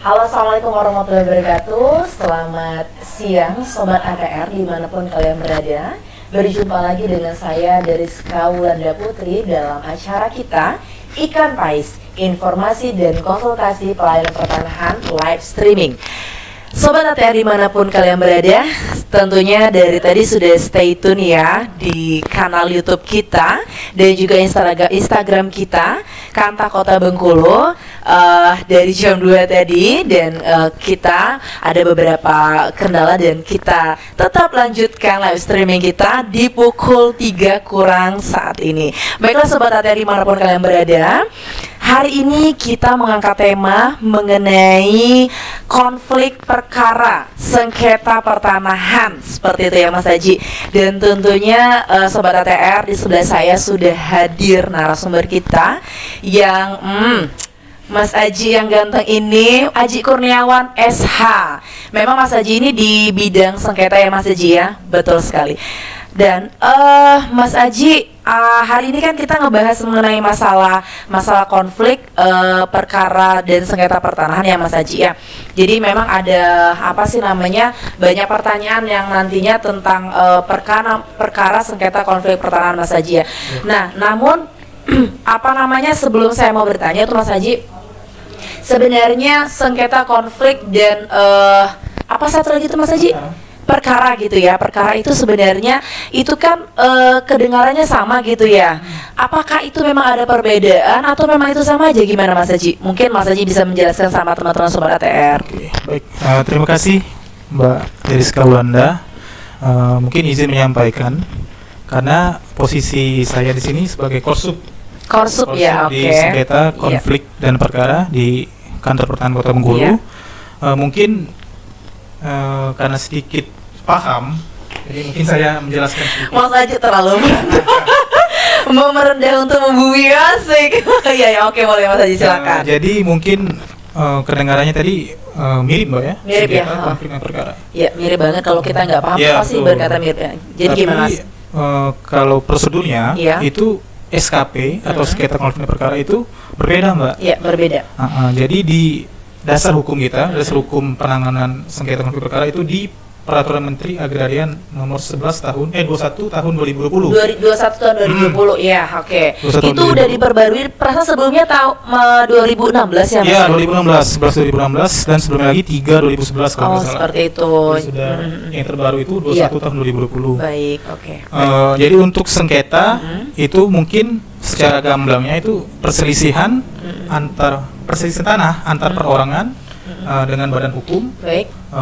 Halo, assalamualaikum warahmatullahi wabarakatuh. Selamat siang Sobat ATR dimanapun kalian berada. Berjumpa lagi dengan saya dari Wulandari Putri dalam acara kita Ikan Pais, informasi dan konsultasi pelayanan pertanahan live streaming. Sobat ATR dimanapun kalian berada, tentunya dari tadi sudah stay tune ya di kanal YouTube kita dan juga Instagram kita Kanta Kota Bengkulu dari jam 2 tadi, dan kita ada beberapa kendala dan kita tetap lanjutkan live streaming kita di pukul 3 kurang saat ini. Baiklah Sobat ATR dimanapun kalian berada, hari ini kita mengangkat tema mengenai konflik perkara sengketa pertanahan, seperti itu ya Mas Haji. Dan tentunya Sobat ATR, di sebelah saya sudah hadir narasumber kita yang Mas Aji yang ganteng ini, Aji Kurniawan SH. Memang Mas Aji ini di bidang sengketa ya Mas Aji ya, betul sekali. Dan Mas Aji, hari ini kan kita ngebahas mengenai masalah konflik perkara dan sengketa pertanahan ya Mas Aji ya. Jadi memang ada banyak pertanyaan yang nantinya tentang perkara sengketa konflik pertanahan Mas Aji ya. Nah, namun sebelum saya mau bertanya tuh Mas Haji, sebenarnya sengketa konflik dan satu lagi tuh Mas Haji, perkara gitu ya. Perkara itu sebenarnya itu kan kedengarannya sama gitu ya. Apakah itu memang ada perbedaan atau memang itu sama aja, gimana Mas Haji? Mungkin Mas Haji bisa menjelaskan sama teman-teman Sobat ATR. Oke, baik. Terima kasih Mbak Deriska Wulandari. Mungkin izin menyampaikan karena posisi saya di sini sebagai Korsup Ya, oke. Di sengketa konflik dan perkara di Kantor Pertanahan Kota Bengkulu. Mungkin karena sedikit paham, jadi mungkin saya menjelaskan sedikit. Mas Haji terlalu mau merendah untuk membumi, asik. Ya, oke, boleh Mas Haji, silakan. Jadi mungkin kedengarannya tadi mirip Mbak ya? Mirip ya. Konflik dan perkara. Ya, mirip banget. Kalau kita nggak paham pasti berkata mirip ya. Jadi tapi, gimana Mas? Kalau prosedurnya itu SKP atau sengketa konflik dan perkara itu berbeda Mbak. Iya, berbeda. Jadi di dasar hukum kita, dasar hukum penanganan sengketa konflik perkara itu di Peraturan Menteri Agrarian nomor 21 tahun 2020. 21 tahun 2020 ya, oke. Itu udah diperbarui, perasaan sebelumnya 2016 ya Mas? Iya, 2016 dan sebelumnya lagi 3 2011 kalau nggak salah. Seperti itu. Jadi sudah yang terbaru itu 21 tahun 2020. Baik, oke. Jadi untuk sengketa itu mungkin secara gamblangnya itu perselisihan perselisihan tanah antar perorangan dengan badan hukum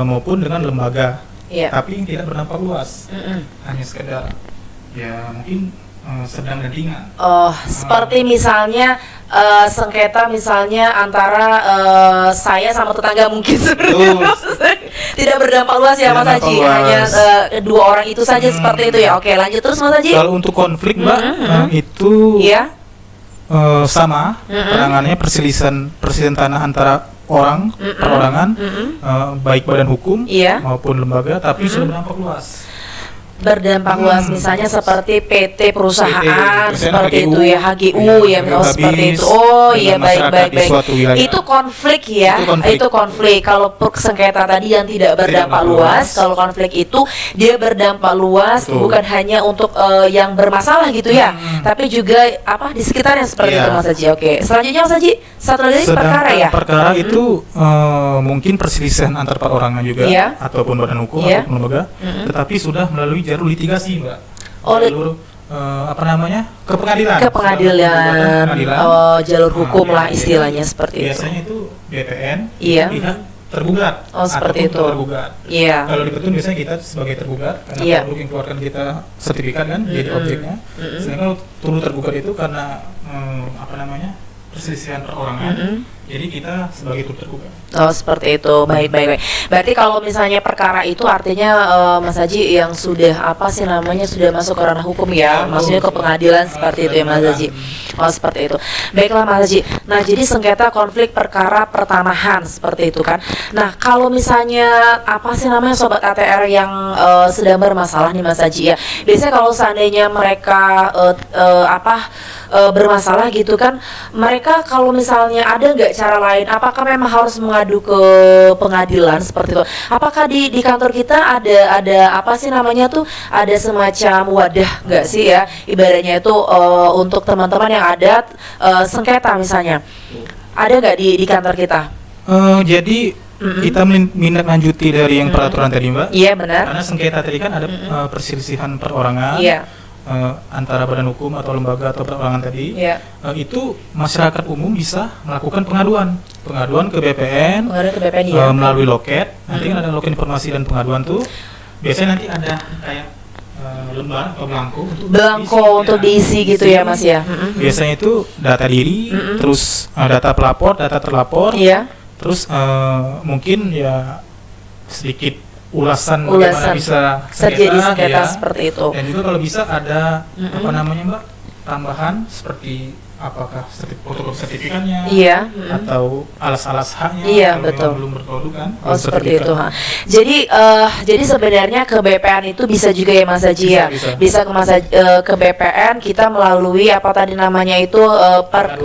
maupun dengan lembaga. Tapi yang tidak berdampak luas, hanya sekedar ya mungkin sedang dan ringan. Seperti misalnya sengketa misalnya antara saya sama tetangga mungkin tidak berdampak luas ya Mas Haji, hanya dua orang itu saja seperti itu ya. Oke, lanjut terus Mas Haji. Kalau untuk konflik Mbak, itu sama penanganannya perselisihan tanah antara perorangan, baik badan hukum maupun lembaga, tapi sudah berdampak luas. Berdampak luas misalnya seperti PT perusahaan seperti HGU, itu ya, HGU ya, seperti itu. Oh iya, baik. Itu konflik ya, itu konflik. Kalau sengketa tadi yang tidak berdampak luas, kalau konflik itu dia berdampak luas. Bukan hanya untuk yang bermasalah gitu ya, tapi juga di sekitarnya seperti itu Mas Haji. Oke, selanjutnya Mas Haji, satu lagi perkara ya. Perkara itu mungkin perselisihan antar perorangan juga ataupun badan hukum ataupun lembaga, tetapi sudah melalui jalur litigasi Mbak. Jalur ke pengadilan. Ke pengadilan. Jalur hukum lah istilahnya seperti itu. Biasanya itu BPN pihak tergugat seperti itu. Tergugat. Kalau di petun biasanya kita sebagai tergugat karena produk yang keluarkan kita sertifikat kan jadi objeknya. Sedangkan kalau turut tergugat itu karena perselisihan perorangan. Jadi kita sebagai turut tergugat. Seperti itu. Baik. Berarti kalau misalnya perkara itu artinya Mas Haji yang sudah sudah masuk ke ranah hukum ya, maksudnya ke pengadilan seperti itu ya Mas Haji. Seperti itu. Baiklah Mas Haji. Nah, jadi sengketa konflik perkara pertanahan seperti itu kan. Nah, kalau misalnya Sobat ATR yang sedang bermasalah nih Mas Haji ya. Biasanya kalau seandainya mereka bermasalah gitu kan, mereka kalau misalnya ada nggak cara lain? Apakah memang harus mengadu ke pengadilan seperti itu? Apakah di kantor kita ada apa sih namanya tuh, ada semacam wadah nggak sih ya, ibaratnya itu untuk teman-teman yang ada sengketa misalnya, ada nggak di kantor kita? Jadi kita menindaklanjuti dari yang peraturan tadi, Mbak. Iya, benar. Karena sengketa tadi kan ada perselisihan perorangan. Iya. Antara badan hukum atau lembaga atau perorangan tadi, itu masyarakat umum bisa melakukan pengaduan ke BPN, melalui loket. Nanti kan ada loket informasi dan pengaduan tuh. Biasanya nanti ada kayak lembar atau belangko untuk diisi gitu ya, Mas ya. Biasanya itu data diri, terus data pelapor, data terlapor, terus mungkin ya sedikit ulasan bagaimana bisa terjadi sengketa seperti itu. Dan juga kalau bisa ada apa namanya, Mbak, tambahan seperti apakah fotokopi sertifikatnya, atau alas-alas haknya, betul, belum berkedudukan. Seperti itu. Jadi sebenarnya ke BPN itu bisa juga ya, Mas Haji ya. Bisa ke BPN kita melalui apa tadi namanya itu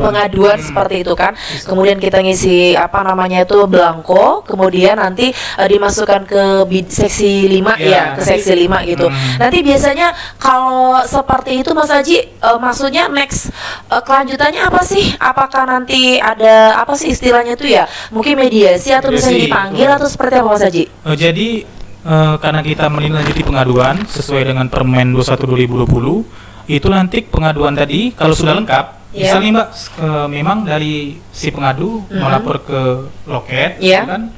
pengaduan seperti itu kan. Kemudian kita ngisi apa namanya itu belangko, kemudian nanti dimasukkan ke seksi 5 ke seksi 5 gitu. Nanti biasanya kalau seperti itu, Mas Haji, maksudnya next kelanjutannya apa sih? Apakah nanti ada apa sih istilahnya itu ya? Mungkin mediasi atau misalnya dipanggil atau seperti apa, Mas Haji? Jadi karena kita menindaklanjuti pengaduan sesuai dengan Permen 21 2020, itu nanti pengaduan tadi kalau sudah lengkap, misalnya Mbak, memang dari si pengadu melapor ke loket, kan?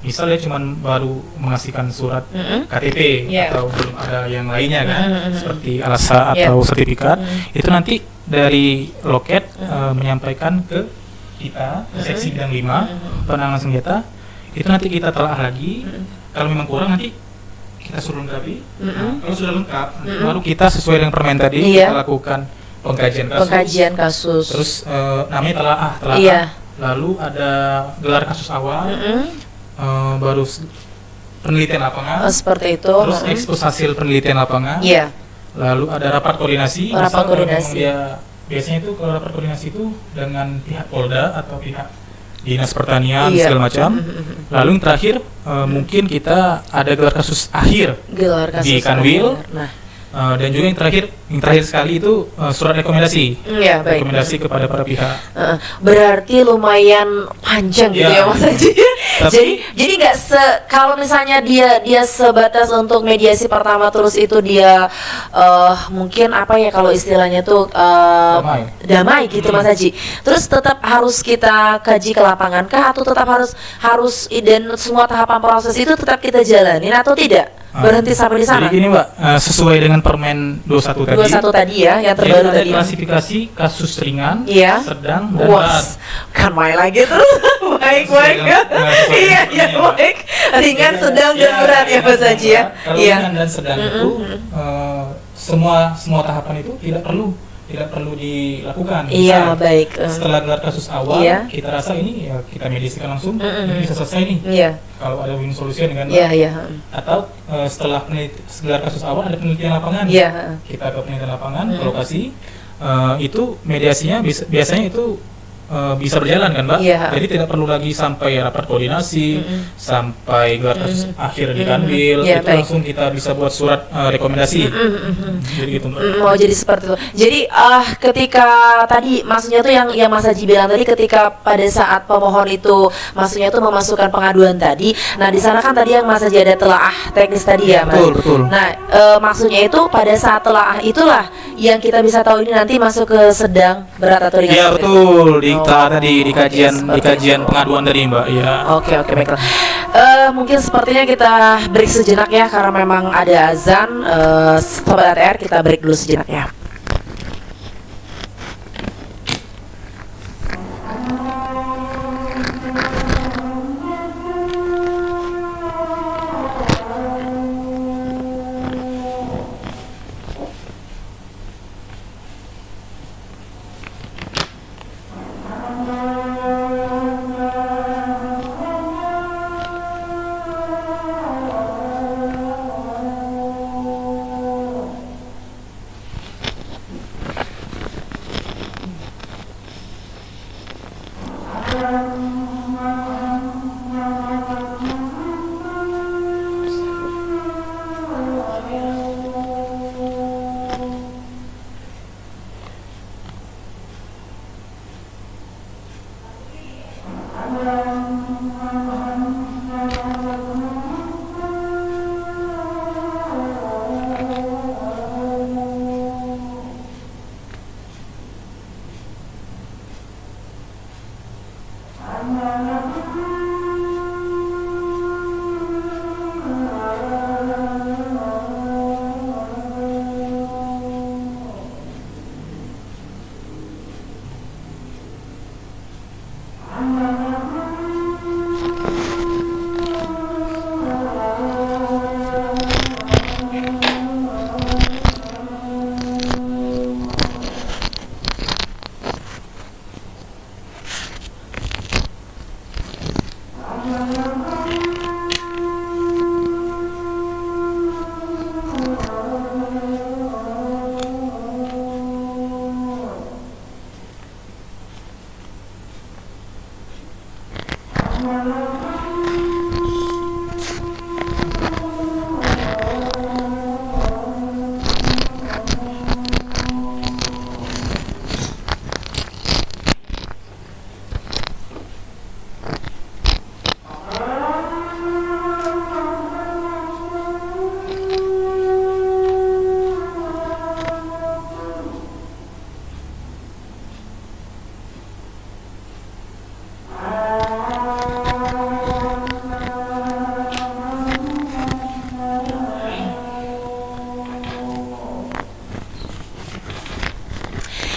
Misalnya cuma baru mengasihkan surat KTP atau belum ada yang lainnya kan, seperti alasa atau sertifikat, itu nanti dari loket menyampaikan ke kita, seksi bidang 5 penanganan sengketa, itu nanti kita telah lagi. Kalau memang kurang nanti kita suruh lengkapi. Kalau sudah lengkap, baru kita sesuai dengan permen tadi kita lakukan pengkajian kasus. Terus namanya telah. Lalu ada gelar kasus awal. Baru penelitian lapangan, seperti itu. Terus ekspos hasil penelitian lapangan. Lalu ada rapat koordinasi. Biasanya itu kalau rapat koordinasi itu dengan pihak Polda atau pihak Dinas Pertanian segala macam. Lalu yang terakhir mungkin kita ada gelar kasus akhir di Kanwil. Dan juga yang terakhir sekali itu surat rekomendasi. Rekomendasi kepada para pihak. Berarti lumayan panjang gitu ya, Mas Haji. Jadi nggak kalau misalnya dia sebatas untuk mediasi pertama, terus itu dia mungkin apa ya kalau istilahnya tuh damai gitu, Mas Haji. Terus tetap harus kita kaji ke lapangan kah, atau tetap harus dan semua tahapan proses itu tetap kita jalanin atau tidak? Berhenti sampai di sana. Jadi gini, Mbak, sesuai dengan Permen 21 tadi ya, yang terbaru tadi. Klasifikasi kasus ringan, sedang, dan berat. Kan main lagi tuh. baik. Iya, baik. Ringan, sedang, dan berat ya, Mas Haji ya. Kalau ringan dan sedang itu semua tahapan itu tidak perlu dilakukan. Baik. Setelah gelar kasus awal, kita rasa ini ya kita mediasikan langsung, ini bisa selesai nih. Kalau ada win solution dengan atau setelah gelar kasus awal ada penelitian lapangan, kita ke penelitian lapangan, ke lokasi, itu mediasinya biasanya itu bisa berjalan kan, Mbak? Jadi tidak perlu lagi sampai rapat koordinasi, sampai gelar kasus akhir di Kanwil, itu langsung kita bisa buat surat rekomendasi. Jadi gitu, Mbak. Mau jadi seperti itu. Jadi ketika tadi maksudnya tuh yang Mas Haji bilang tadi, ketika pada saat pemohon itu maksudnya itu memasukkan pengaduan tadi, nah di sana kan tadi yang Mas Haji ada telaah teknis tadi ya, Mas. Betul. Nah maksudnya itu pada saat telaah itulah yang kita bisa tahu ini nanti masuk ke sedang, berat atau ringan. Iya, betul. Di kajian pengaduan tadi, Mbak. Oke, baiklah. Mungkin sepertinya kita break sejenak ya, karena memang ada azan. Sobat ATR, kita break dulu sejenak ya.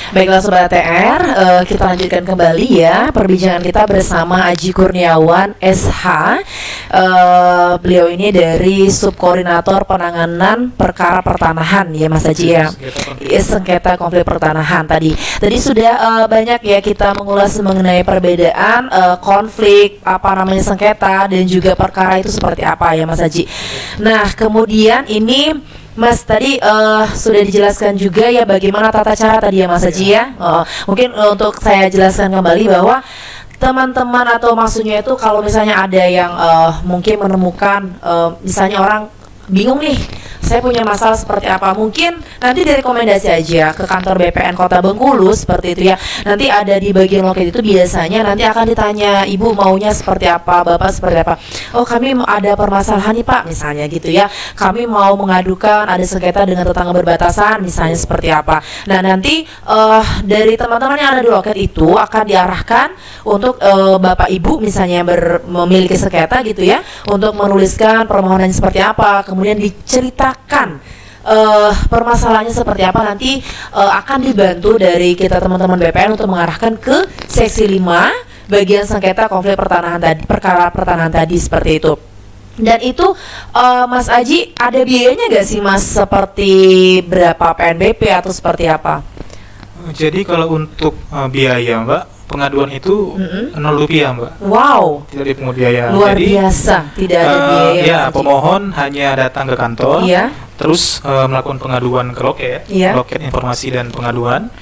Baiklah Sobat ATR, kita lanjutkan kembali ya perbincangan kita bersama Aji Kurniawan SH. Beliau ini dari Subkoordinator Penanganan Perkara Pertanahan ya Mas Aji ya, sengketa konflik pertanahan tadi. Tadi sudah banyak ya kita mengulas mengenai perbedaan konflik, apa namanya sengketa, dan juga perkara itu seperti apa ya Mas Aji. Nah kemudian ini Mas tadi sudah dijelaskan juga ya bagaimana tata cara tadi ya Mas Haji ya. Mungkin untuk saya jelaskan kembali bahwa teman-teman atau maksudnya itu kalau misalnya ada yang mungkin menemukan misalnya orang bingung nih, saya punya masalah seperti apa, mungkin nanti direkomendasi aja ke kantor BPN Kota Bengkulu seperti itu ya. Nanti ada di bagian loket itu biasanya nanti akan ditanya, ibu maunya seperti apa, bapak seperti apa. Oh kami ada permasalahan nih pak misalnya gitu ya, kami mau mengadukan ada sengketa dengan tetangga berbatasan misalnya seperti apa. Nah nanti dari teman-teman yang ada di loket itu akan diarahkan untuk bapak ibu misalnya yang memiliki sengketa gitu ya, untuk menuliskan permohonan seperti apa, kemudian diceritakan permasalahannya seperti apa, nanti akan dibantu dari kita teman-teman BPN untuk mengarahkan ke seksi 5 bagian sengketa konflik pertanahan tadi, perkara pertanahan tadi seperti itu. Dan itu Mas Aji ada biayanya nggak sih Mas, seperti berapa PNBP atau seperti apa? Jadi kalau untuk biaya Mbak, pengaduan itu 0 rupiah Mbak. Wow, tidak dipungut biaya. Luar Jadi, biasa, tidak ada biaya. Ya, pemohon hanya datang ke kantor, iya, terus melakukan pengaduan ke loket, iya, loket informasi dan pengaduan,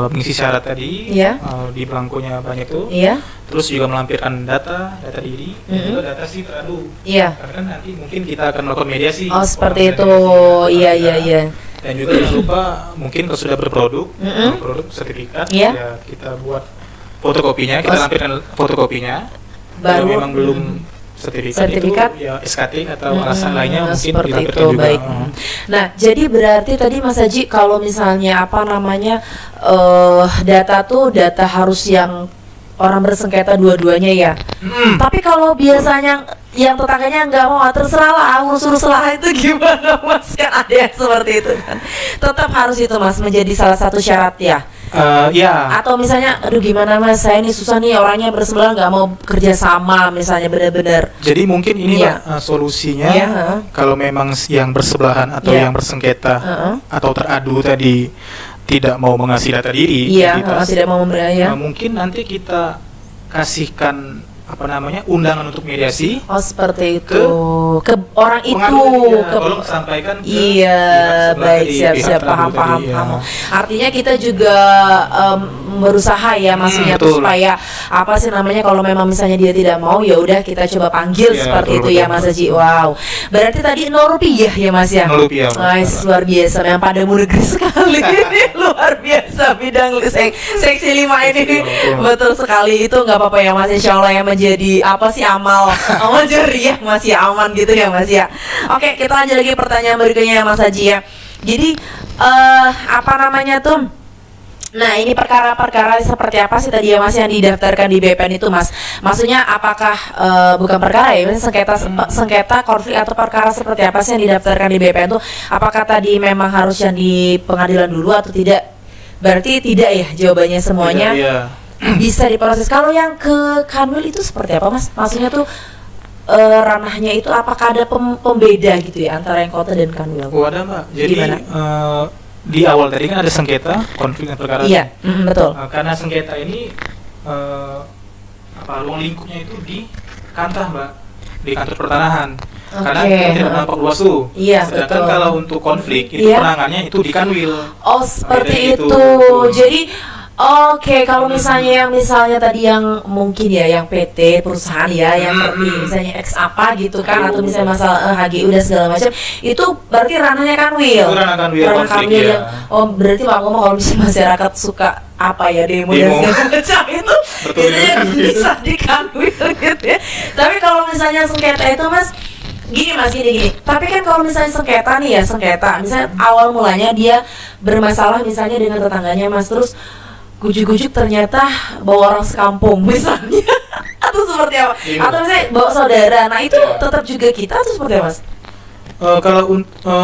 mengisi syarat tadi, iya, di belangkonya banyak tuh, iya, terus juga melampirkan data diri, dan juga data si teradu. iya. Karena kan nanti mungkin kita akan melakukan mediasi. Oh seperti itu, iya, iya, iya. Dan juga jangan lupa mungkin kalau sudah berproduk, produk sertifikat, Iya. ya kita buat fotokopinya, kita lampirkan fotokopinya. Baru kalau memang belum sertifikat itu ya SKT atau alasan lainnya mungkin seperti dilampirkan itu juga. baik. Nah jadi berarti tadi Mas Haji kalau misalnya apa namanya data tuh data harus yang orang bersengketa dua-duanya ya. Tapi kalau biasanya yang tetangganya nggak mau, terserah lah, urus-urus lah, itu gimana Mas? Kan ada yang seperti itu kan. Tetap harus itu Mas menjadi salah satu syarat ya. Ya. Atau misalnya, aduh gimana Mas, saya ini susah nih orangnya bersebelah nggak mau kerja sama misalnya benar-benar. Jadi mungkin ini Iya. Mbak, solusinya Iya, kalau memang yang bersebelahan atau Iya. yang bersengketa atau teradu tadi tidak mau mengasih data diri, Iya, identitas, tidak mau memberi ya. mungkin nanti kita kasihkan undangan untuk mediasi. Oh seperti itu. Ke orang itu. Tolong sampaikan ke iya, baik, siap, paham. Artinya kita juga berusaha ya, maksudnya tuh supaya apa sih namanya, kalau memang misalnya dia tidak mau, ya udah kita coba panggil seperti itu ya Mas Haji. Wow. Berarti tadi 0 rupiah ya Mas ya. 0 rupiah. Nice, luar biasa. Memang padamu negeri sekali. Luar biasa bidang seksi 5 ini. Betul sekali, itu nggak apa-apa ya Mas, insya Allah yang menjadi apa sih amal jariah masih aman gitu ya Mas ya. Oke, kita lanjut lagi pertanyaan berikutnya ya Mas Haji ya. Jadi nah ini perkara-perkara seperti apa sih tadi ya Mas yang didaftarkan di BPN itu Mas? Maksudnya apakah bukan perkara ya, sengketa konflik atau perkara seperti apa sih yang didaftarkan di BPN itu? Apakah tadi memang harus yang di pengadilan dulu atau tidak? Berarti tidak ya jawabannya semuanya. Bisa diproses. Kalau yang ke Kanwil itu seperti apa Mas? Maksudnya tuh ranahnya itu apakah ada pembeda gitu ya antara yang kota dan Kanwil? Oh ada Mbak. Jadi di awal tadi kan ada sengketa konflik dan perkara. Iya, betul. Karena sengketa ini ruang lingkupnya itu di Kantah Mbak, di kantor pertanahan. Karena kita tidak nampak luas tuh. Iya, sedangkan betul. kalau untuk konflik itu penanganannya itu di Kanwil. Oh seperti itu. Jadi oke, kalau misalnya tadi yang mungkin ya yang PT perusahaan ya yang seperti misalnya X apa gitu kan, atau misalnya masalah HGU dan segala macam, itu berarti ranahnya Kanwil. Itu ranah Kanwil konflik ya. Berarti Pak ngomong kalau misalnya masyarakat suka apa ya demo dan segala macam itu yang bisa di Kanwil gitu ya. Tapi kalau misalnya sengketa itu Mas, gini. Tapi kan kalau misalnya sengketa misalnya awal mulanya dia bermasalah misalnya dengan tetangganya Mas, terus gujuk-gujuk ternyata bawa orang sekampung misalnya atau seperti apa, atau misalnya bawa saudara, nah itu tetap juga kita atau seperti apa Mas? Kalau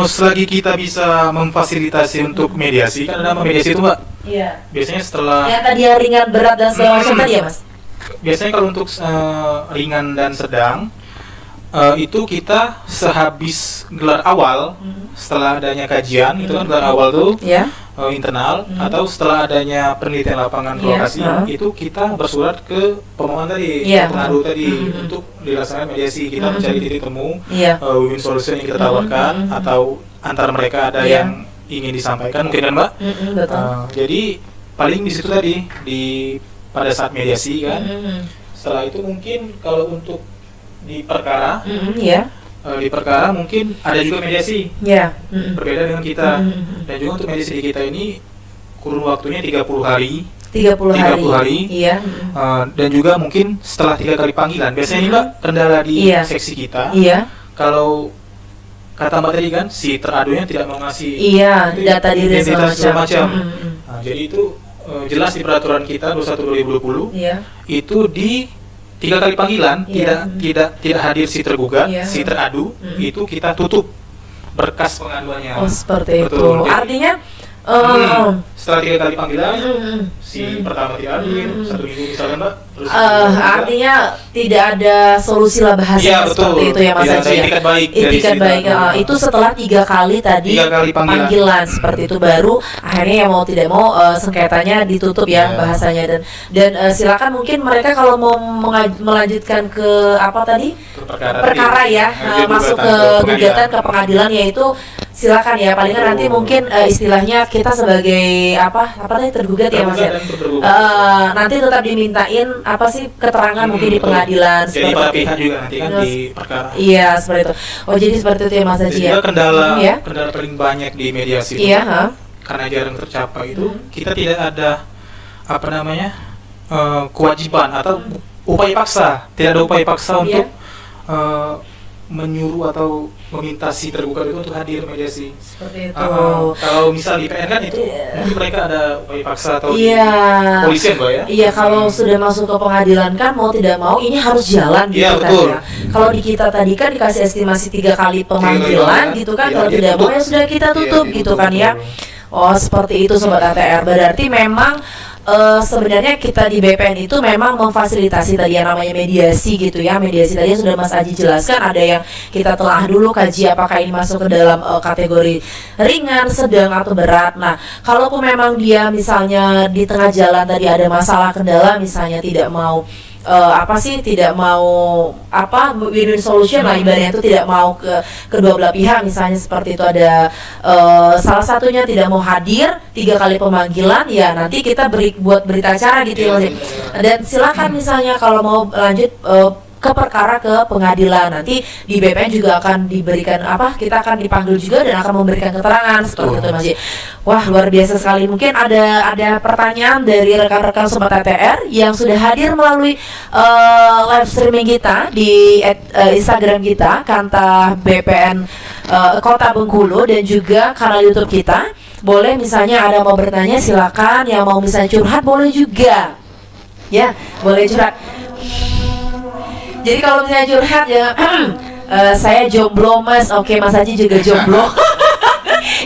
selagi kita bisa memfasilitasi untuk mediasi, kan ada mediasi itu Mbak. Iya. Biasanya setelah yang tadi yang ringan, berat dan segala macam tadi ya Mas. Biasanya kalau untuk ringan dan sedang itu kita sehabis gelar awal, setelah adanya kajian itu kan gelar awal tuh internal, atau setelah adanya penelitian lapangan lokasi, itu kita bersurat ke pemohon tadi, pengadu tadi, untuk dilaksanakan mediasi. Kita mencari titik temu, win-win solution yang kita tawarkan, atau antara mereka ada yang ingin disampaikan mungkin kan Mbak. Jadi paling di situ tadi pada saat mediasi kan. Setelah itu mungkin kalau untuk di perkara, di perkara mungkin ada juga mediasi, berbeda dengan kita. Dan juga untuk mediasi di kita ini kurun waktunya 30 hari. Dan juga mungkin setelah 3 kali panggilan. Biasanya ini Mbak, kendala di seksi kita. Kalau kata Mbak tadi kan, si teradunya tidak mau ngasih data diri segala macam. Jadi itu jelas di peraturan kita 21/2020 itu di 3 kali panggilan tidak hadir si tergugat, si teradu, itu kita tutup berkas pengaduannya. Oh seperti itu. Artinya setelah 3 kali panggilan, si pertama tidak hadir, 1 minggu misalkan Mbak. Artinya tidak ada solusi lah bahasanya seperti itu ya Mas Haji. Itikat baik. Itu setelah 3 kali tadi panggilan seperti itu, baru akhirnya yang mau tidak mau sengketanya ditutup ya bahasanya. Dan silakan mungkin mereka kalau mau melanjutkan ke apa tadi perkara ya, masuk ke gugatan ke pengadilan, yaitu silakan ya. Palingan nanti mungkin istilahnya kita sebagai apa tadi tergugat ya Mas ya. Nanti tetap dimintain apa sih keterangan mungkin di pengadilan. Jadi para pihak juga nanti kan di perkara. Iya seperti itu. Oh jadi seperti itu ya Mas Haji ya. Kendala paling banyak di mediasi itu karena jarang tercapai itu, kita tidak ada kewajiban atau upaya paksa. Tidak ada upaya paksa untuk menyuruh atau meminta si tergugat itu untuk hadir mediasi. Seperti itu. Kalau misal di PN kan itu mungkin mereka ada upaya paksa atau di polisian Mbak ya. Iya, kalau sudah masuk ke pengadilan kan mau tidak mau ini harus jalan gitu kan ya. Kalau di kita tadi kan dikasih estimasi 3 kali pemanggilan gitu kan, kalau tidak mau ya sudah kita tutup gitu kan ya. Oh seperti itu Sobat ATR. Berarti memang sebenarnya kita di BPN itu memang memfasilitasi tadi yang namanya mediasi gitu ya. Mediasi tadi sudah Mas Aji jelaskan, ada yang kita telah dulu kaji apakah ini masuk ke dalam kategori ringan, sedang atau berat. Nah, kalaupun memang dia misalnya di tengah jalan tadi ada masalah kendala, misalnya tidak mau tidak mau win-win solution lah ibaratnya, itu tidak mau ke kedua belah pihak. Misalnya seperti itu ada salah satunya tidak mau hadir 3 kali pemanggilan, ya nanti kita buat berita acara gitu ya Mas. Dan silakan misalnya kalau mau lanjut ke perkara ke pengadilan, nanti di BPN juga akan diberikan kita akan dipanggil juga dan akan memberikan keterangan seperti itu Mas. Wah, luar biasa sekali. Mungkin ada pertanyaan dari rekan-rekan Sobat ATR yang sudah hadir melalui live streaming kita di Instagram kita Kanta BPN Kota Bengkulu, dan juga kanal YouTube kita. Boleh misalnya ada mau bertanya silakan, yang mau misalnya curhat boleh juga. Ya, boleh curhat. Jadi kalau misalnya curhat ya saya jomblo Mas, oke Mas Haji juga jomblo.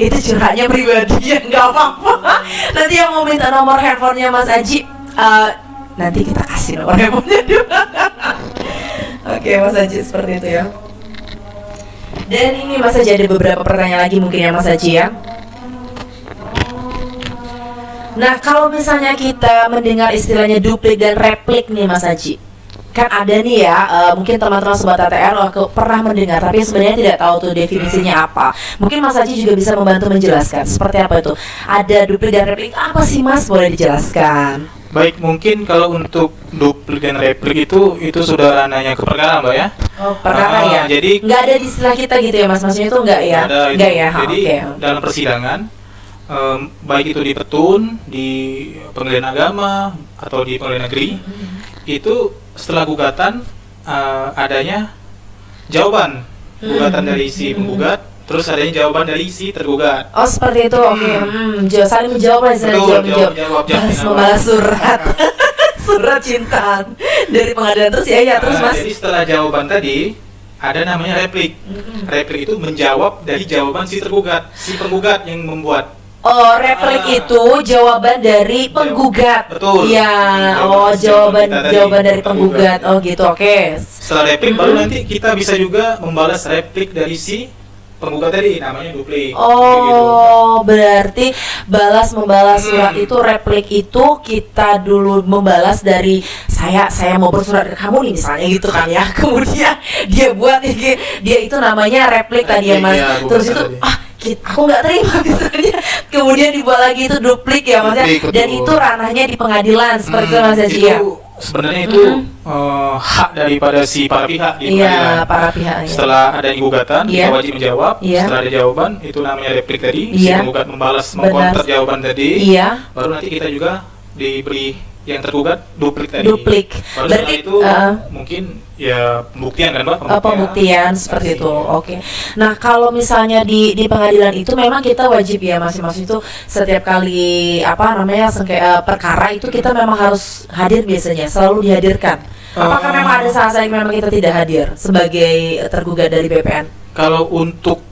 Itu curhatnya pribadi ya, nggak apa-apa. Nanti yang mau minta nomor handphonenya Mas Haji, nanti kita kasih nomor handphonenya juga. Oke Mas Haji, seperti itu ya. Dan ini Mas Haji ada beberapa pertanyaan lagi mungkin ya Mas Haji ya. Nah, kalau misalnya kita mendengar istilahnya duplik dan replik nih Mas Haji, kan ada nih ya, mungkin teman-teman Sobat ATR pernah mendengar tapi sebenarnya tidak tahu tuh definisinya apa. Mungkin Mas Haji juga bisa membantu menjelaskan seperti apa itu. Ada duplik dan replik apa sih Mas? Boleh dijelaskan? Baik, mungkin kalau untuk duplik dan replik itu sudah ranahnya ke perkara Mbak ya. Oh, perkara ya. Jadi nggak ada di istilah kita gitu ya Mas, maksudnya itu nggak ya? Nggak ya. Jadi dalam persidangan, baik itu di petun, di pengadilan agama atau di pengadilan negeri, itu setelah gugatan adanya jawaban gugatan dari si penggugat, terus adanya jawaban dari si tergugat. Oh seperti itu, oke. Saling menjawab lah, jawab membalas surat surat cinta dari pengadilan, terus ya terus Mas. Jadi setelah jawaban tadi ada namanya replik. Replik itu menjawab dari jawaban si tergugat, si penggugat yang membuat. Oh, replik itu jawaban dari penggugat. Betul. Iya. Oh, jawaban dari penggugat. Oh, gitu. Oke. Setelah replik baru nanti kita bisa juga membalas replik dari si penggugat tadi, namanya duplik. Oh, berarti membalas surat itu, replik itu kita dulu membalas dari saya mau bersurat ke kamu nih misalnya gitu kan ya. Kemudian dia itu namanya replik tadi ya Mas. Terus itu aku nggak terima misalnya, kemudian dibuat lagi itu duplik ya Mas ya. Dan itu ranahnya di pengadilan seperti itu Mas Haji ya. Sebenarnya itu hak daripada si para pihak di pengadilan. Iya, para pihak. Setelah ada gugatan, kita wajib menjawab. Setelah ada jawaban, itu namanya replik tadi. Si penggugat membalas, mengkonter jawaban tadi. Baru nanti kita juga diberi yang tergugat duplik tadi. Baru berarti itu mungkin ya pembuktian kan Pak? Pembuktian seperti itu. Oke. Nah, kalau misalnya di pengadilan itu memang kita wajib ya masing-masing itu setiap kali perkara itu kita memang harus hadir, biasanya selalu dihadirkan. Apakah memang ada saat-saat yang memang kita tidak hadir sebagai tergugat dari BPN? Kalau untuk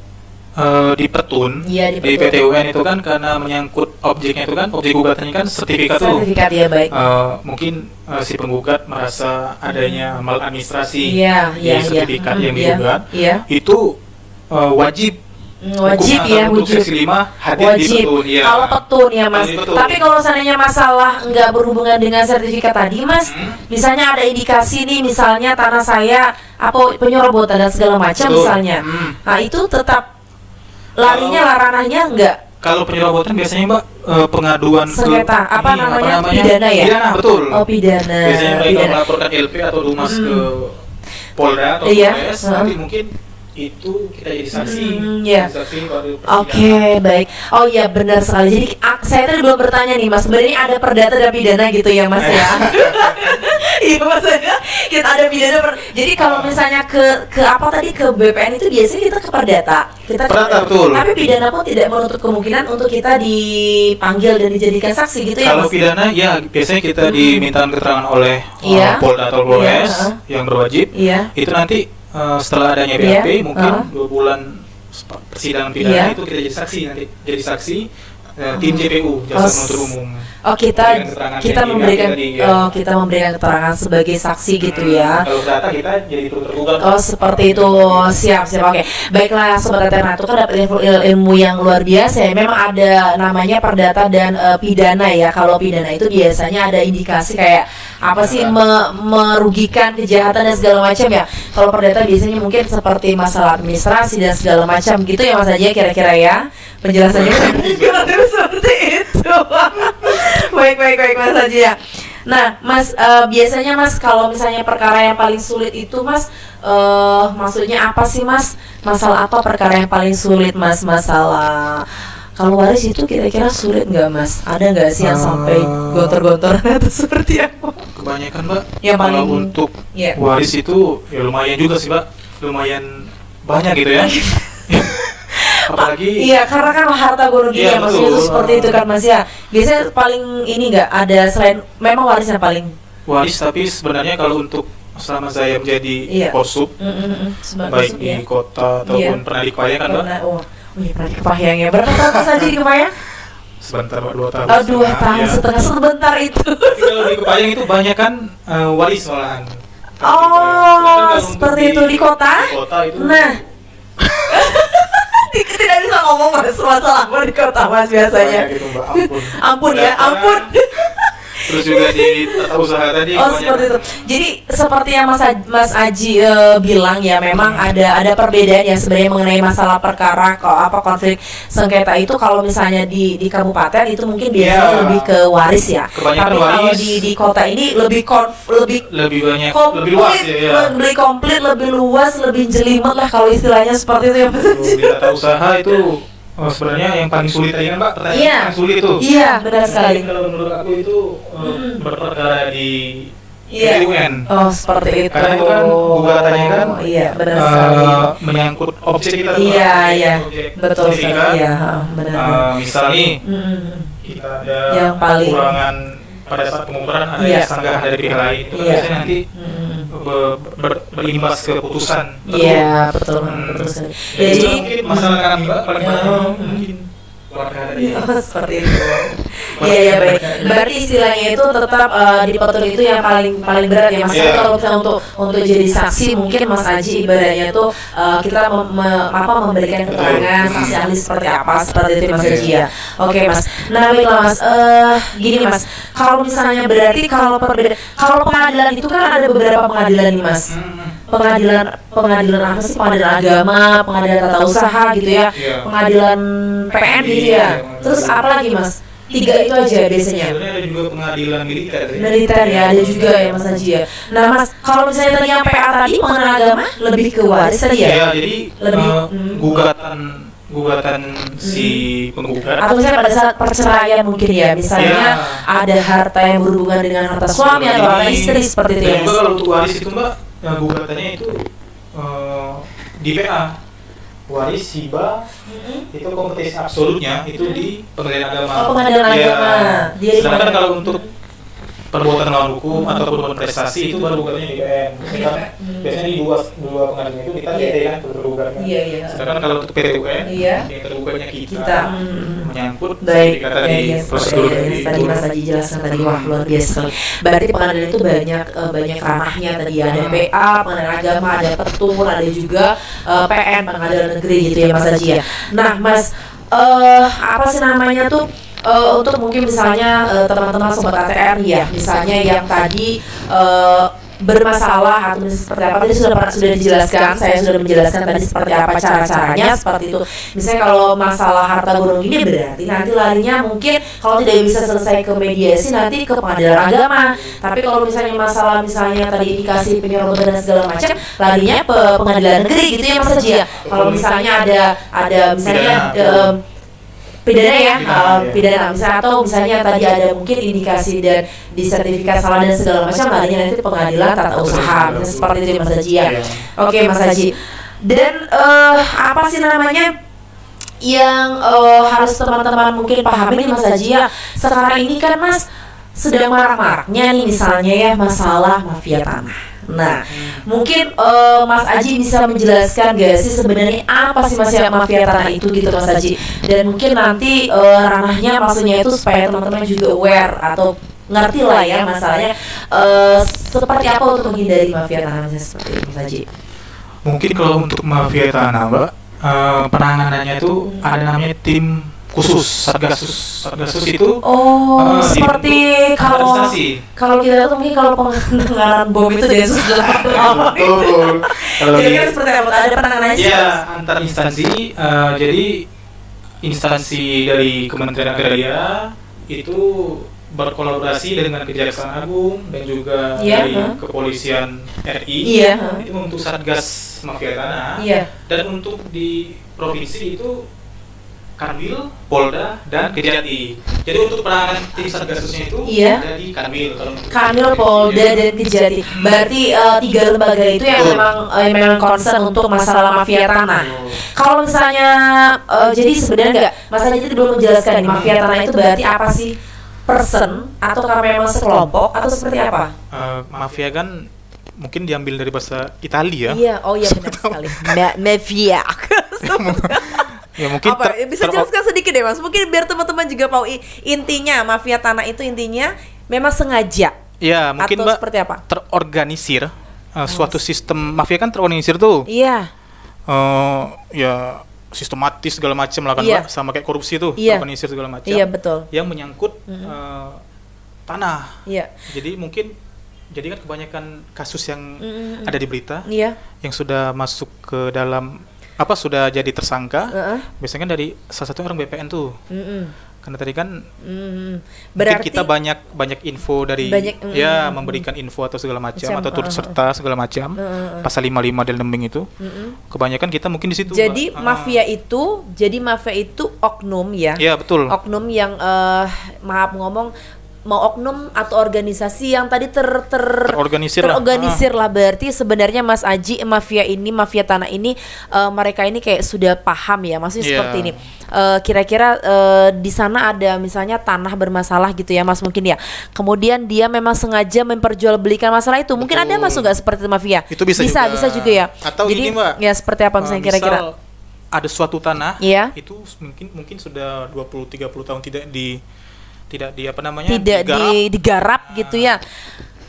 di petun, di PT UN itu kan karena menyangkut objeknya itu kan, objek gugatannya kan sertifikat ya, baik. Mungkin si penggugat merasa adanya maladministrasi di sertifikat yang digugat, itu wajib ya, untuk seksi 5 hadir di petun. Kalau petun ya Mas. Tapi kalau seandainya masalah nggak berhubungan dengan sertifikat tadi Mas, misalnya ada indikasi nih, misalnya tanah saya penyerobotan dan segala macam misalnya, nah itu tetap ranahnya enggak. Kalau penyerobotan biasanya Mbak pengaduan sengketa namanya pidana ya? Pidana, betul. Oh, pidana. Biasanya mereka melaporkan LP atau Dumas ke Polda atau Polres, nanti mungkin itu kita jadi saksi. Oke, baik. Oh iya, benar sekali. Jadi saya tadi belum bertanya nih Mas, sebenarnya ada perdata dan pidana gitu ya Mas ya? Iya maksudnya kita ada pidana. Jadi kalau misalnya ke BPN itu biasanya kita ke perdata. Perdata, betul. Tapi pidana pun tidak menutup kemungkinan untuk kita dipanggil dan dijadikan saksi gitu ya Mas? Kalau pidana ya biasanya kita dimintakan keterangan oleh Polda atau Polres yang berwajib. Itu nanti setelah adanya BAP mungkin 2 bulan persidangan pidana itu kita jadi saksi tim JPU, jasa penuntut umum. Oh, kita memberikan keterangan sebagai saksi gitu ya. Kalau data kita jadi tergugat. Oh, seperti itu. Siap. Oke. Baiklah Sobat ATR, itu kan dapat ilmu yang luar biasa ya. Memang ada namanya perdata dan pidana ya. Kalau pidana itu biasanya ada indikasi kayak apa sih merugikan, kejahatan dan segala macam ya. Kalau perdata biasanya mungkin seperti masalah administrasi dan segala macam gitu ya Mas Haji kira-kira ya. Penjelasannya seperti itu. Baik Mas Haji ya. Nah Mas, biasanya Mas kalau misalnya perkara yang paling sulit itu Mas, maksudnya apa sih Mas? Masalah apa perkara yang paling sulit Mas? Masalah kalau waris itu kira-kira sulit nggak Mas? Ada nggak sih yang sampai gontor-gontor atau seperti apa? Kebanyakan Mbak, yang kalau untuk waris itu ya lumayan juga sih Mbak, lumayan banyak gitu ya. Apalagi iya, karena kan harta gono gini ya maksudnya itu seperti itu kan Mas ya. Biasanya paling ini nggak ada selain memang warisnya paling waris, tapi sebenarnya kalau untuk selama saya menjadi kosup baik di kota ataupun pernah di Kepayang kan Mbak. Pernah di Kepayang ya. Berapa tahun Mas Haji di Kepayang? Sebentar Mbak, 2 tahun. 2 tahun setengah, sebentar itu. Tapi kalau di Kepayang itu banyak kan waris malahan. Seperti itu di kota. Di kota itu. Nah. Tidak bisa ngomong Mas masalah apa di kota Mas biasanya. Gitu, Mbak. Ampun ya, ampun. Terus juga di tata usaha tadi. Seperti itu. Jadi seperti yang Mas Aji bilang ya, memang ada perbedaan ya sebenarnya mengenai masalah perkara konflik sengketa itu. Kalau misalnya di kabupaten itu mungkin biasanya lebih ke waris ya. Kebanyakan tapi waris. Kalau di kota ini lebih banyak, komplit, lebih luas ya. Lebih komplit, lebih luas, lebih jelimet lah kalau istilahnya seperti itu ya Mas Aji. Di tata usaha itu sebenarnya yang paling sulit tadi kan Mbak, pertanyaan paling sulit itu. Iya, benar sekali. Kalau menurut aku itu berperkara di PT UN. Seperti itu. Karena itu kan gugatannya kan iya, benar sekali. Menyangkut objek kita. Iya. Betul sekali. Iya, benar. Misal nih kita ada yang paling kekurangan pada saat pengukuran ada sanggahan dari pihak lain. Itu biasanya nanti berimbas ke putusan. Iya, betul sekali. Jadi mungkin masalah kami Mbak paling mungkin keluarga dari seperti itu. Iya baik. Berarti istilahnya itu tetap di petur itu yang paling berat ya Mas. Kalau misalnya untuk jadi saksi mungkin Mas Aji ibaratnya itu kita memberikan keterangan saksi ahli seperti apa seperti itu Mas Aji ya. Oke Mas. Nah baiklah Mas. Gini Mas. Kalau misalnya berarti kalau pengadilan itu kan ada beberapa pengadilan nih Mas. Pengadilan apa sih? Pengadilan agama, pengadilan tata usaha gitu ya, pengadilan PN gitu ya. Terus apa lagi Mas? 3 itu aja biasanya. Sebenarnya ada juga pengadilan militer. Militer ya, ada juga ya Mas Haji ya. Nah Mas, kalau misalnya tadi yang PA tadi pengadilan agama lebih ke waris tadi ya? Iya, jadi lebih gugatan si penggugat. Atau misalnya pada saat perceraian mungkin ya, misalnya ada harta yang berhubungan dengan harta suami atau harta istri seperti itu ya. Dan juga kalau untuk waris itu Mbak, gugatannya itu di PA. Waris hibah itu kompetisi absolutnya itu di pengadilan agama. Pengadilan agama. Sedangkan kalau untuk perbuatan melawan hukum ataupun prestasi itu baru gugatannya di PN. Biasanya di dua pengadilan itu kita kan tergugatnya. Sedangkan kalau untuk PT UN yang tergugatnya kita menyangkut sertifikat tadi prosedur tadi Mas Haji jelaskan tadi, wah luar biasa. Berarti pengadilan itu banyak ranahnya tadi ya, ada PA, pengadilan agama, ada petun, ada juga PN, pengadilan negeri gitu ya Mas Haji ya. Nah Mas, apa sih namanya tuh, untuk mungkin misalnya teman-teman sobat ATR ya, misalnya yang tadi bermasalah atau seperti apa tadi sudah dijelaskan, saya sudah menjelaskan tadi seperti apa cara-caranya seperti itu. Misalnya kalau masalah harta gonong ini berarti nanti larinya mungkin kalau tidak bisa selesai ke mediasi nanti ke pengadilan agama. Tapi kalau misalnya masalah misalnya tadi dikasih penyerobotan dan segala macam, larinya ke pengadilan negeri gitu ya Mas Haji ya. Kalau misalnya ada misalnya pidana ya, pidana misalnya, atau misalnya tadi ada mungkin indikasi dan disertifikat salah dan segala macam, larinya nanti pengadilan tata usaha, misalnya seperti itu Mas Haji ya. Oke Mas Haji. Dan apa sih namanya yang harus teman-teman mungkin pahami Mas Haji ya, sekarang ini kan Mas sedang marak-maraknya nih misalnya ya masalah mafia tanah. Nah, mungkin Mas Aji bisa menjelaskan gak sih sebenarnya apa sih mafia tanah itu gitu Mas Aji? Dan mungkin nanti ranahnya maksudnya itu supaya teman-teman juga aware atau ngerti lah ya masalahnya seperti apa untuk menghindari mafia tanah seperti itu Mas Aji. Mungkin kalau untuk mafia tanah, Mbak, penanganannya itu ada namanya tim khusus Satgasus. Satgasus itu seperti kalau kita tuh mungkin kalau penanganan bom itu Densus 88. betul. Kira-kira seperti apa? Ada penanganannya sih? Ya, antar instansi. Jadi instansi dari Kementerian Agraria itu berkolaborasi dengan Kejaksaan Agung dan juga dari Kepolisian RI itu untuk Satgas Mafia Tanah. Dan untuk di provinsi itu Kanwil, Polda, dan Kejati. Jadi untuk penanganan tim Satgasnya itu ada di Kanwil. Kanwil, Polda, dan Kejati. Berarti 3 lembaga itu yang memang concern untuk masalah mafia tanah. Kalau misalnya jadi sebenarnya enggak, Mas Aji itu belum menjelaskan nih, mafia tanah itu berarti apa sih? Person atau memang sekelompok atau seperti apa? Mafia kan mungkin diambil dari bahasa Italia. Iya, benar sekali. Mafia. Ya mungkin bisa jelaskan sedikit deh Mas, mungkin biar teman-teman juga tahu intinya mafia tanah itu intinya memang sengaja. Ya mungkin atau Mbak seperti apa? Terorganisir suatu sistem mafia kan terorganisir tuh. Iya. Ya sistematis segala macam lah kan Mbak, sama kayak korupsi tuh terorganisir segala macam. Iya betul. Yang menyangkut tanah. Iya. Jadi mungkin kan kebanyakan kasus yang ada di berita yang sudah masuk ke dalam sudah jadi tersangka, biasanya kan dari salah satu orang BPN tuh. Karena tadi kan berarti kita banyak info dari memberikan info atau segala macam atau turut serta segala macam. Pasal 55 dan lembing itu. Kebanyakan kita mungkin di situ. Jadi mafia itu oknum ya. Iya, betul. Oknum yang maaf ngomong mau oknum atau organisasi yang tadi terorganisir lah. Berarti sebenarnya Mas Aji mafia tanah ini mereka ini kayak sudah paham ya, maksudnya seperti ini. Kira-kira di sana ada misalnya tanah bermasalah gitu ya Mas mungkin ya. Kemudian dia memang sengaja memperjualbelikan masalah itu. Mungkin ada masuk nggak seperti mafia? Itu bisa juga ya. Atau jadi ini Mbak, ya seperti apa misalnya kira-kira? Ada suatu tanah itu mungkin sudah 20-30 tahun tidak digarap gitu ya.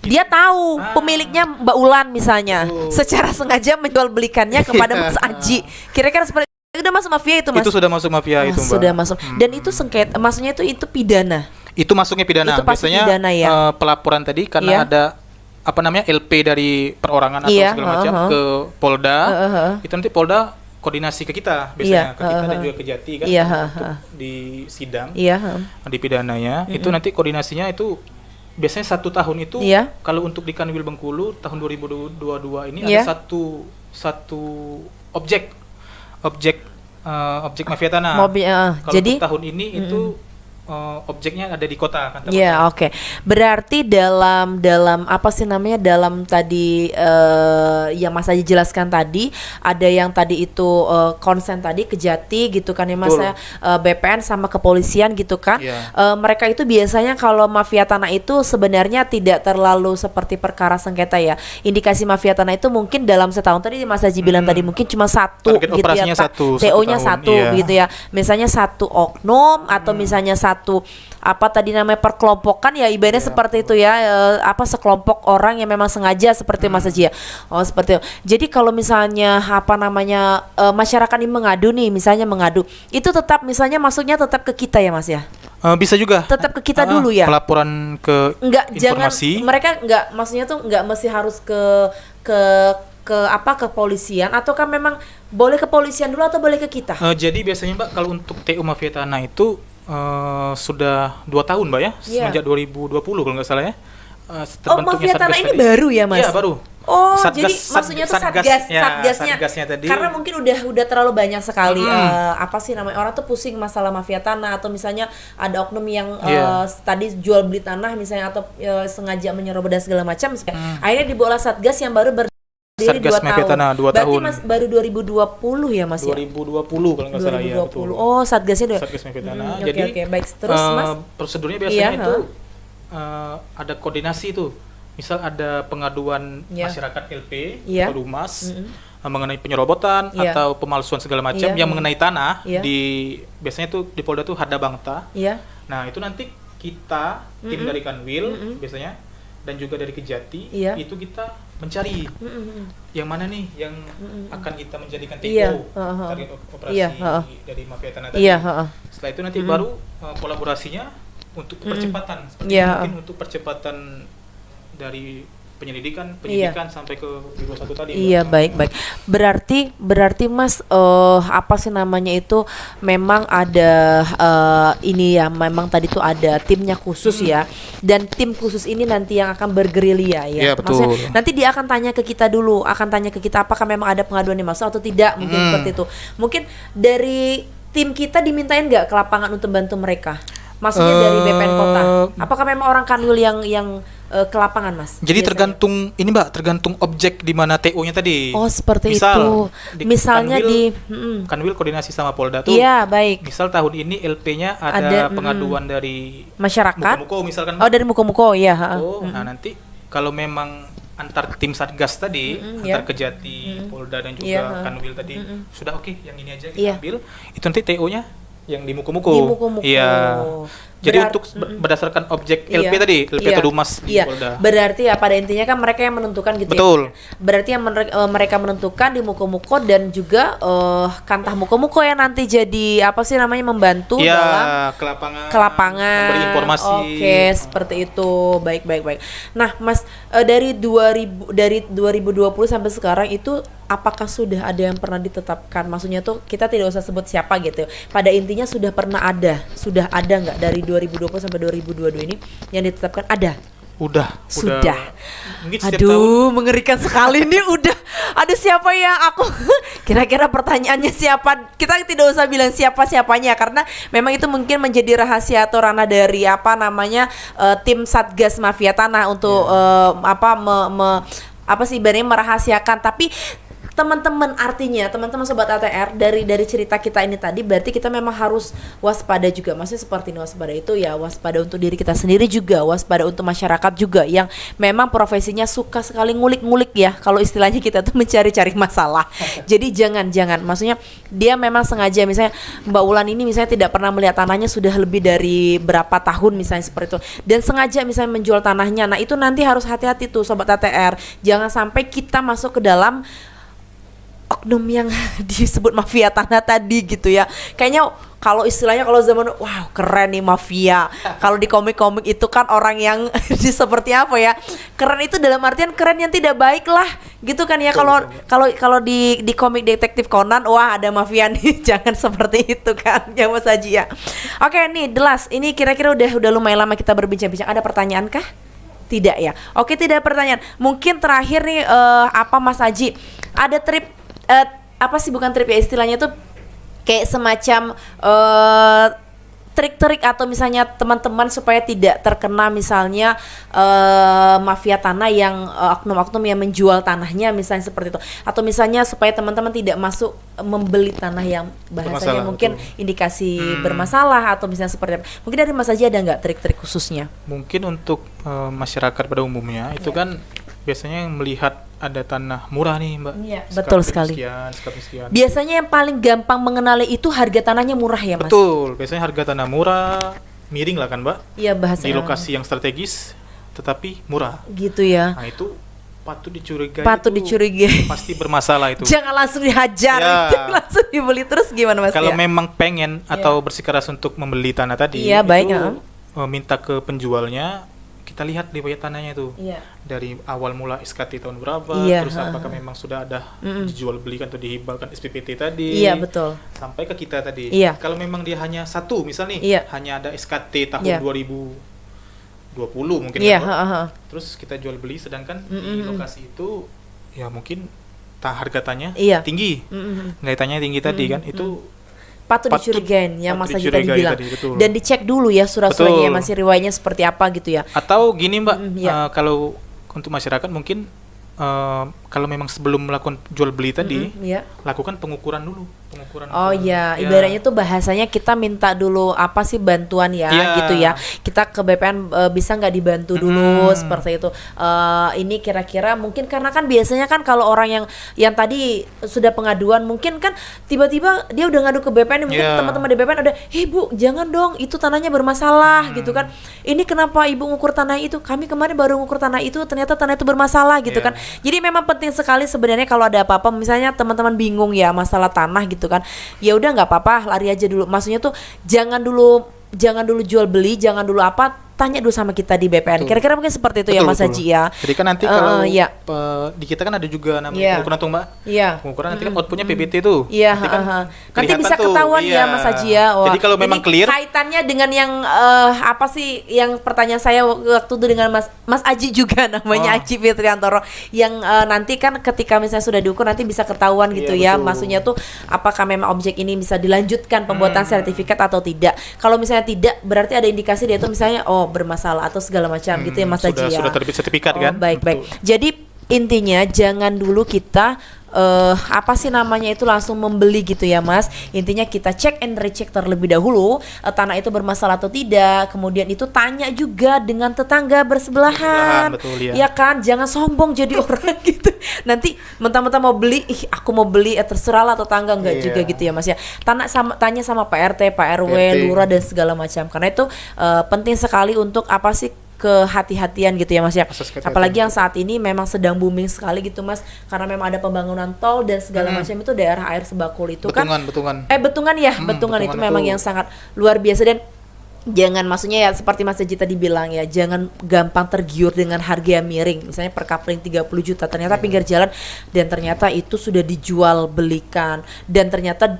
Dia tahu pemiliknya Mbak Ulan misalnya, secara sengaja menjual belikannya kepada Mas Aji. Kira-kira seperti itu udah masuk mafia itu Mas? Itu sudah masuk mafia itu Mbak. Sudah masuk. Dan itu sengketa, maksudnya itu pidana. Itu masuknya pidana. Itu biasanya pidana, ya? Pelaporan tadi karena ada LP dari perorangan atau segala macam ke Polda. Itu nanti Polda koordinasi ke kita biasanya ke kita dan juga ke Jati kan untuk di sidang di pidananya itu nanti koordinasinya itu biasanya 1 tahun itu kalau untuk di Kanwil Bengkulu tahun 2022 ini ada satu objek mafia tanah. Kalau jadi tahun ini itu objeknya ada di kota kan. Oke. Berarti dalam apa sih namanya dalam tadi yang Mas Aji jelaskan tadi ada yang tadi itu konsen tadi Kejati gitu kan ya Mas ya, BPN sama kepolisian gitu kan. Mereka itu biasanya kalau mafia tanah itu sebenarnya tidak terlalu seperti perkara sengketa ya. Indikasi mafia tanah itu mungkin dalam setahun tadi Mas Aji bilang tadi mungkin cuma satu gitu ya. TO-nya satu gitu ya. Misalnya satu oknum atau misalnya satu perkelompokan ya ibaratnya seperti itu ya, sekelompok orang yang memang sengaja seperti Mas Aji ya. Seperti itu. Jadi kalau misalnya masyarakat ini mengadu itu tetap misalnya masuknya tetap ke kita ya Mas ya. Bisa juga tetap ke kita dulu ya. Pelaporan ke informasi. Mereka maksudnya tuh mesti harus ke kepolisian atau kan memang boleh ke polisian dulu atau boleh ke kita? Jadi biasanya Mbak kalau untuk TU Mafia Tanah itu sudah 2 tahun Mbak ya, semenjak 2020 kalau nggak salah ya. Mafia tanah ini baru ya Mas? Iya baru. Jadi maksudnya tuh satgasnya tadi. Karena mungkin udah terlalu banyak sekali orang tuh pusing masalah mafia tanah atau misalnya ada oknum yang tadi jual beli tanah misalnya atau sengaja menyerobot dan segala macam. Akhirnya dibawa satgas yang baru Satgas Mafia Tanah 2 Berarti tahun. Mas baru 2020 ya Mas ya? 2020 kalau nggak salah ya. Betul. Satgasnya Satgas Mafia Tanah. Jadi baik terus Mas. Prosedurnya biasanya itu ada koordinasi tuh. misal ada pengaduan Iya. masyarakat LP Iya. atau Dumas mengenai penyerobotan Iya. atau pemalsuan segala macam Iya. yang mengenai tanah Iya. biasanya tuh di Polda tuh Hada Bangta. Iya. Nah, itu nanti kita tim dari Kanwil biasanya dan juga dari Kejati Iya. itu kita mencari yang mana nih yang akan kita menjadikan TO Iya. target operasi Iya. dari mafia tanah tadi. Iya. Setelah itu nanti baru kolaborasinya untuk percepatan seperti Iya. mungkin untuk percepatan dari penyidikan sampai ke Biro 1 tadi. Iya, Mbak. baik. Berarti Mas apa sih namanya itu memang ada ini ya, memang tadi tuh ada timnya khusus ya. Dan tim khusus ini nanti yang akan bergerilya ya. Iya, betul. Maksudnya nanti dia akan tanya ke kita dulu, apakah memang ada pengaduan yang masuk atau tidak, mungkin seperti itu. Mungkin dari tim kita dimintain nggak ke lapangan untuk bantu mereka? Maksudnya dari BPN Kota. Apakah memang orang Kanwil yang ke lapangan, Mas? Jadi biasanya? tergantung ini Mbak, tergantung objek di mana TO-nya tadi. Oh, seperti Misal, itu. di Misalnya Kanwil, di Kanwil koordinasi sama Polda tuh. Iya, baik. Misal tahun ini LP-nya ada pengaduan dari Masyarakat. Muko misal kan. Oh, dari Muko-Muko ya. Nah, nanti kalau memang antar tim Satgas tadi, iya. antar Kejati, Polda dan juga Iya, Kanwil tadi sudah oke, yang ini aja kita Iya. ambil. Itu nanti TO-nya yang di Muko-Muko. Di Muko-Muko. Iya. Jadi untuk berdasarkan objek LP Iya. tadi, LP Iya. atau Dumas di Iya. Polda. Berarti ya pada intinya kan mereka yang menentukan gitu Betul. ya. Berarti yang mereka menentukan di Muko-Muko dan juga Kantah Muko-Muko yang nanti jadi apa sih namanya membantu Iya, dalam ke lapangan, memberi informasi. Oke, seperti itu. Baik. Nah, Mas, dari 2020 sampai sekarang itu apakah sudah ada yang pernah ditetapkan? Maksudnya tuh kita tidak usah sebut siapa gitu. Pada intinya sudah ada nggak dari 2020 sampai 2022 ini yang ditetapkan ada? Udah. Sudah. Mungkin setiap tahun. Aduh, mengerikan sekali nih udah. Aduh, siapa ya aku? Kira-kira pertanyaannya siapa? Kita tidak usah bilang siapa-siapanya karena memang itu mungkin menjadi rahasia atau ranah dari tim Satgas Mafia Tanah untuk apa sih ibaratnya merahasiakan, tapi teman-teman sobat ATR dari cerita kita ini tadi berarti kita memang harus waspada juga. Maksudnya seperti ini, waspada itu ya waspada untuk diri kita sendiri juga, waspada untuk masyarakat juga yang memang profesinya suka sekali ngulik-ngulik ya, kalau istilahnya kita tuh mencari-cari masalah. Jadi jangan maksudnya dia memang sengaja, misalnya Mbak Ulan ini misalnya tidak pernah melihat tanahnya sudah lebih dari berapa tahun misalnya seperti itu, dan sengaja misalnya menjual tanahnya. Nah itu nanti harus hati-hati tuh sobat ATR, jangan sampai kita masuk ke dalam oknum yang disebut mafia tanah tadi gitu ya. Kayaknya kalau istilahnya kalau zaman wow keren nih mafia. Kalau di komik-komik itu kan orang yang seperti apa ya? Keren itu dalam artian keren yang tidak baik lah, gitu kan ya. Kalau di komik detektif Conan, wah ada mafia nih. Jangan seperti itu kan, ya Mas Haji ya. Oke nih, Delas, ini kira-kira udah lumayan lama kita berbincang-bincang. Ada pertanyaan kah? Tidak ya. Oke, tidak ada pertanyaan. Mungkin terakhir nih Mas Haji, ada bukan trip ya, istilahnya tuh kayak semacam trik-trik atau misalnya teman-teman supaya tidak terkena misalnya mafia tanah yang oknum-oknum yang menjual tanahnya misalnya seperti itu, atau misalnya supaya teman-teman tidak masuk membeli tanah yang bahasanya mungkin indikasi bermasalah atau misalnya seperti apa. Mungkin dari Mas Haji ada nggak trik-trik khususnya? Mungkin untuk masyarakat pada umumnya itu kan biasanya yang melihat ada tanah murah nih Mbak. Iya, betul sekali. Sekian. Biasanya yang paling gampang mengenali itu harga tanahnya murah ya Mas? Betul, biasanya harga tanah murah, miring lah kan Mbak. Iya, bahasanya. Di lokasi yang strategis tetapi murah. Gitu ya. Nah itu patut dicurigai. Pasti bermasalah itu. Jangan langsung dihajar, Ya. langsung dibeli. Terus gimana Mas? Kalau ya? memang pengen atau bersikeras untuk membeli tanah tadi, Iya, baik, itu minta ke penjualnya, kita lihat riwayat tanahnya itu. Iya. Dari awal mula SKT tahun berapa, Iya, terus apakah memang sudah ada dijual belikan atau dihibahkan SPPT tadi. Iya, betul. Sampai ke kita tadi. Iya. Kalau memang dia hanya satu, misal nih, Iya. hanya ada SKT tahun Iya. 2020 mungkin Iya, ya. Terus kita jual beli, sedangkan di lokasi itu ya mungkin harga tanahnya Iya. tinggi. Nilai tanahnya tinggi tadi kan, itu patut dicurigain yang Mas Haji tadi bilang. betul. Dan dicek dulu ya surat-suratnya Betul. masih riwayatnya seperti apa gitu ya. Atau gini Mbak, iya. kalau untuk masyarakat mungkin kalau memang sebelum melakukan jual beli tadi, Iya. lakukan pengukuran dulu. pengukuran. Oh iya, ibaratnya tuh bahasanya kita minta dulu apa sih bantuan ya, gitu ya. Kita ke BPN bisa nggak dibantu dulu seperti itu. Ini kira-kira mungkin karena kan biasanya kan kalau orang yang tadi sudah pengaduan mungkin kan tiba-tiba dia udah ngadu ke BPN, mungkin teman-teman di BPN udah, Bu, jangan dong, itu tanahnya bermasalah gitu kan. Ini kenapa Ibu ngukur tanah itu? Kami kemarin baru ngukur tanah itu, ternyata tanah itu bermasalah gitu kan. Jadi memang penting sekali sebenarnya kalau ada apa-apa, misalnya teman-teman bingung ya masalah tanah gitu kan, ya udah nggak apa-apa, lari aja dulu. Maksudnya tuh jangan dulu jual beli, jangan dulu apa, tanya dulu sama kita di BPN. Kira-kira mungkin seperti itu ya Mas Haji ya. Jadi kan nanti kalau di kita kan ada juga namanya pengukuran tuh Mbak. Pengukuran nanti kan outputnya PBT tuh. Nanti bisa ketahuan ya Mas Haji ya. Jadi kalau memang clear, kaitannya dengan yang apa sih yang pertanyaan saya waktu itu dengan Mas Aji juga, namanya Aji Fitriantoro, yang nanti kan ketika misalnya sudah diukur nanti bisa ketahuan gitu ya. Maksudnya tuh apakah memang objek ini bisa dilanjutkan pembuatan sertifikat atau tidak. Kalau misalnya tidak, berarti ada indikasi dia itu misalnya bermasalah atau segala macam gitu ya Mas Haji ya. Sudah terbit sertifikat kan? Baik. Jadi intinya jangan dulu kita apa sih namanya itu langsung membeli gitu ya Mas. Intinya kita cek and recheck terlebih dahulu tanah itu bermasalah atau tidak. Kemudian itu tanya juga dengan tetangga bersebelahan. Betul, ya kan, jangan sombong jadi orang gitu. Nanti mentang-mentang mau beli, aku mau beli, terserah lah tetangga, enggak juga gitu ya Mas ya. Tanya sama Pak RT, Pak RW, lurah dan segala macam. Karena itu penting sekali untuk apa sih, kehati-hatian gitu ya Mas ya. Apalagi yang saat ini memang sedang booming sekali gitu Mas, karena memang ada pembangunan tol dan segala macam itu daerah air sebakul itu Betungan Betungan itu memang yang sangat luar biasa. Dan jangan, maksudnya ya seperti Mas Haji tadi bilang ya, jangan gampang tergiur dengan harga yang miring. Misalnya per kapling 30 juta ternyata pinggir jalan dan ternyata itu sudah dijual belikan, dan ternyata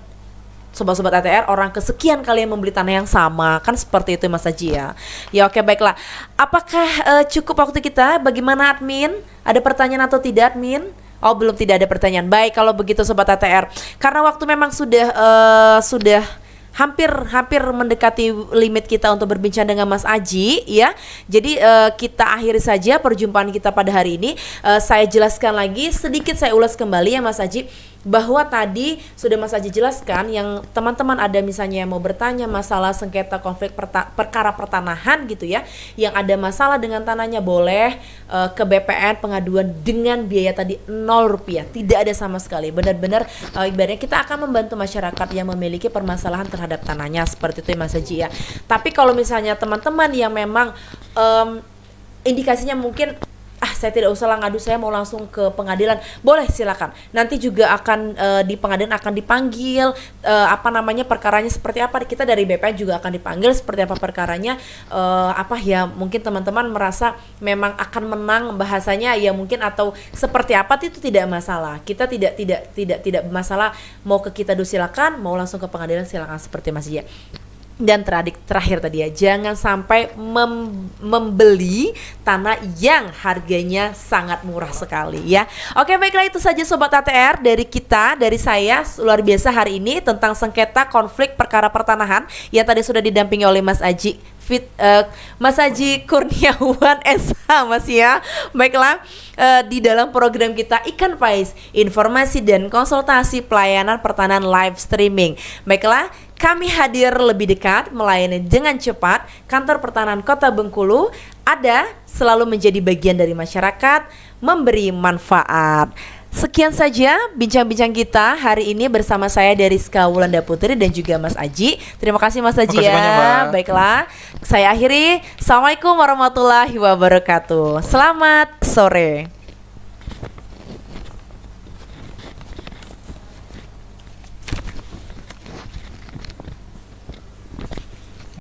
sobat-sobat ATR orang kesekian kali yang membeli tanah yang sama, kan seperti itu Mas Haji ya. Ya oke, baiklah. Apakah cukup waktu kita? Bagaimana admin? Ada pertanyaan atau tidak admin? Oh, belum, tidak ada pertanyaan. Baik, kalau begitu sobat ATR, karena waktu memang sudah hampir mendekati limit kita untuk berbincang dengan Mas Aji ya. Jadi kita akhiri saja perjumpaan kita pada hari ini. Saya jelaskan lagi sedikit, saya ulas kembali ya Mas Aji, bahwa tadi sudah Mas Aji jelaskan, yang teman-teman ada misalnya yang mau bertanya masalah sengketa konflik perkara pertanahan gitu ya, yang ada masalah dengan tanahnya, boleh ke BPN pengaduan dengan biaya tadi 0 rupiah, tidak ada sama sekali. Benar-benar ibaratnya kita akan membantu masyarakat yang memiliki permasalahan terhadap tanahnya, seperti itu ya Mas Haji ya. Tapi kalau misalnya teman-teman yang memang indikasinya mungkin saya tidak usah lah ngadu, saya mau langsung ke pengadilan, boleh silakan. Nanti juga akan di pengadilan akan dipanggil perkaranya seperti apa. Kita dari BPN juga akan dipanggil seperti apa perkaranya, mungkin teman-teman merasa memang akan menang bahasanya ya mungkin, atau seperti apa itu tidak masalah. Kita tidak masalah, mau ke kita dulu silakan, mau langsung ke pengadilan silakan, seperti Mas Jia. Dan terakhir tadi ya, jangan sampai membeli tanah yang harganya sangat murah sekali ya. Oke, baiklah, itu saja Sobat ATR dari kita, dari saya luar biasa hari ini tentang sengketa konflik perkara pertanahan yang tadi sudah didampingi oleh Mas Aji Mas Haji Kurniawan SH Mas ya. Baiklah, di dalam program kita Ikan Pais, informasi dan konsultasi pelayanan pertanahan live streaming. Baiklah, kami hadir lebih dekat, melayani dengan cepat. Kantor Pertanahan Kota Bengkulu ada, selalu menjadi bagian dari masyarakat, memberi manfaat. Sekian saja bincang-bincang kita hari ini bersama saya dari Rizka Wulanda Putri dan juga Mas Aji. Terima kasih Mas Aji ya. Banyak, baiklah, saya akhiri. Assalamualaikum warahmatullahi wabarakatuh. Selamat sore.